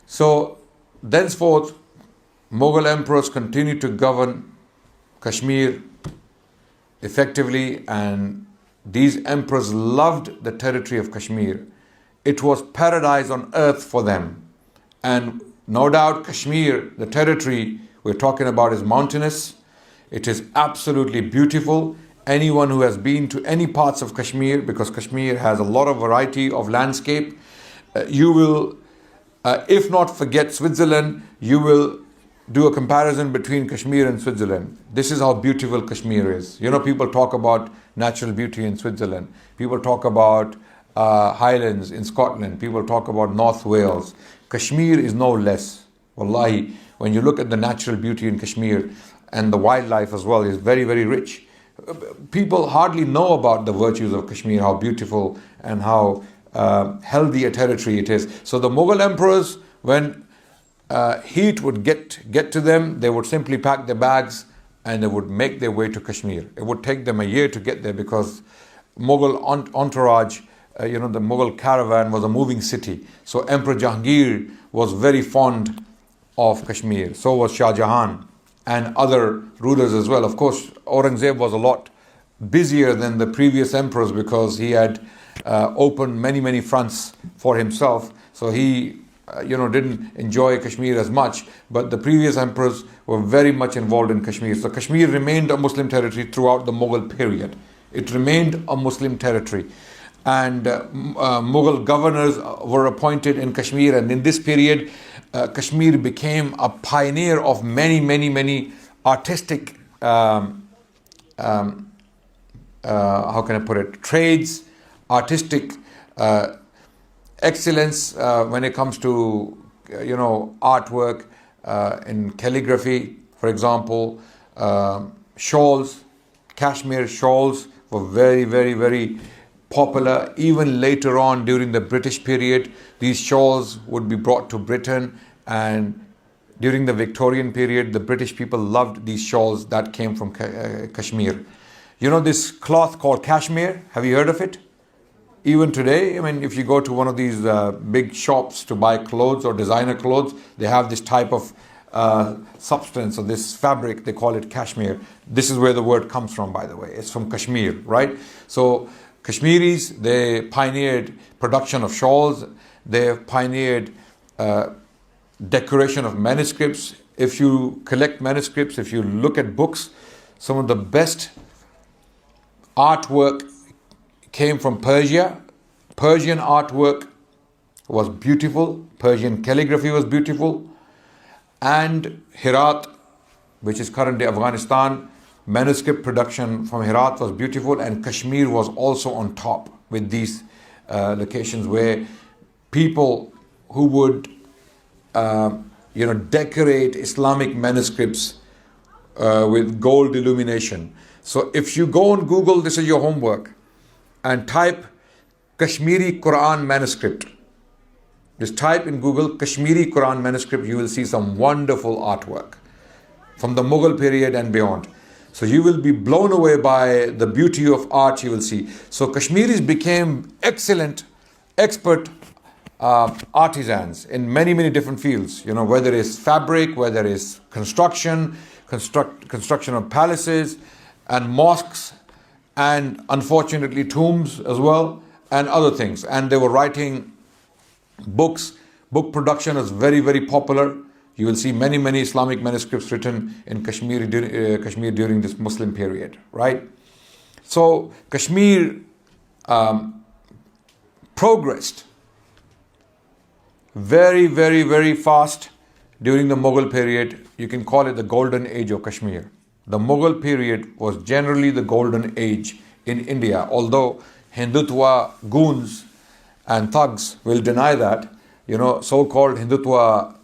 So thenceforth, Mughal emperors continued to govern Kashmir effectively, and these emperors loved the territory of Kashmir. It was paradise on earth for them. And no doubt Kashmir, the territory we're talking about, is mountainous. It is absolutely beautiful. Anyone who has been to any parts of Kashmir, because Kashmir has a lot of variety of landscape, you will, if not forget Switzerland, you will do a comparison between Kashmir and Switzerland. This is how beautiful Kashmir is. You know, people talk about natural beauty in Switzerland. People talk about highlands in Scotland. People talk about North Wales. Kashmir is no less. Wallahi, when you look at the natural beauty in Kashmir, and the wildlife as well is very, very rich. People hardly know about the virtues of Kashmir, how beautiful and how healthy a territory it is. So the Mughal emperors, when heat would get to them, they would simply pack their bags and they would make their way to Kashmir. It would take them a year to get there because Mughal entourage, the Mughal caravan was a moving city. So Emperor Jahangir was very fond of Kashmir. So was Shah Jahan and other rulers as well. Of course, Aurangzeb was a lot busier than the previous emperors because he had opened many fronts for himself. So he didn't enjoy Kashmir as much, but the previous emperors were very much involved in Kashmir. So Kashmir remained a Muslim territory throughout the Mughal period. It remained a Muslim territory. And Mughal governors were appointed in Kashmir, and in this period, Kashmir became a pioneer of many artistic, how can I put it, trades, artistic excellence when it comes to, artwork, in calligraphy, for example. Shawls, Kashmir shawls were very popular. Even later on during the British period, these shawls would be brought to Britain, and during the Victorian period, the British people loved these shawls that came from Kashmir. You know this cloth called Kashmir? Have you heard of it? Even today, if you go to one of these big shops to buy clothes or designer clothes, they have this type of substance or this fabric, they call it Kashmir. This is where the word comes from, by the way. It's from Kashmir, right? So Kashmiris, they pioneered production of shawls. They pioneered decoration of manuscripts. If you collect manuscripts, if you look at books, some of the best artwork came from Persia. Persian artwork was beautiful. Persian calligraphy was beautiful. And Herat, which is currently Afghanistan, manuscript production from Herat was beautiful, and Kashmir was also on top with these locations where people who would decorate Islamic manuscripts with gold illumination. So if you go on Google, this is your homework, and type Kashmiri Quran manuscript. Just type in Google Kashmiri Quran manuscript, you will see some wonderful artwork from the Mughal period and beyond. So you will be blown away by the beauty of art you will see. So Kashmiris became excellent, expert artisans in many different fields. Whether it's fabric, whether it's construction of palaces and mosques, and unfortunately tombs as well, and other things. And they were writing books. Book production is very popular. You will see many Islamic manuscripts written in Kashmir during this Muslim period, right? So Kashmir progressed very fast during the Mughal period. You can call it the golden age of Kashmir. The Mughal period was generally the golden age in India, although Hindutva goons and thugs will deny that. So-called Hindutva